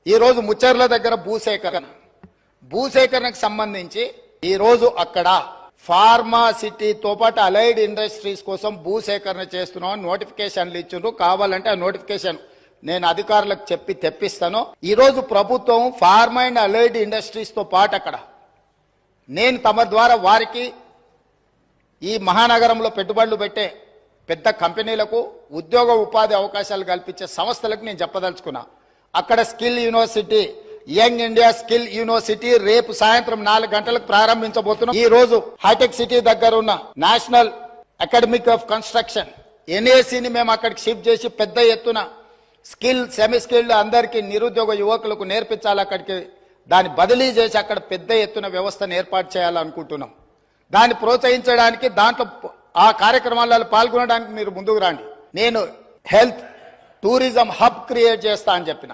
ఈ రోజు ముచ్చర్ల దగ్గర భూసేకరణకు సంబంధించి ఈ రోజు అక్కడ ఫార్మాసిటీతో పాటు అలైడ్ ఇండస్ట్రీస్ కోసం భూసేకరణ చేస్తున్నాం నోటిఫికేషన్లు ఇచ్చిండ్రు. కావాలంటే ఆ నోటిఫికేషన్ నేను అధికారులకు చెప్పి తెప్పిస్తాను. ఈ రోజు ప్రభుత్వం ఫార్మా అండ్ అలైడ్ ఇండస్ట్రీస్ తో పాటు అక్కడ నేను తమ ద్వారా వారికి ఈ మహానగరంలో పెట్టుబడులు పెట్టే పెద్ద కంపెనీలకు ఉద్యోగ ఉపాధి అవకాశాలు కల్పించే సంస్థలకు నేను చెప్పదలుచుకున్నా. అక్కడ skill university, young India skill university రేపు సాయంత్రం 4 గంటలకు ప్రారంభించబోతున్నాం. ఈ రోజు హైటెక్ సిటీ దగ్గర ఉన్న నేషనల్ అకాడమిక్ ఆఫ్ కన్స్ట్రక్షన్ ఎన్ఏసిని మేము అక్కడికి షిఫ్ట్ చేసి పెద్ద ఎత్తున స్కిల్ సెమీ స్కిల్డ్ అందరికీ నిరుద్యోగ యువకులకు నేర్పించాలి. అక్కడికి దాన్ని బదిలీ చేసి అక్కడ పెద్ద ఎత్తున వ్యవస్థను ఏర్పాటు చేయాలనుకుంటున్నాం. దాన్ని ప్రోత్సహించడానికి దాంట్లో ఆ కార్యక్రమాలలో పాల్గొనడానికి మీరు ముందుకు రండి. నేను హెల్త్ టూరిజం హబ్ క్రియేట్ చేస్తా అని చెప్పిన.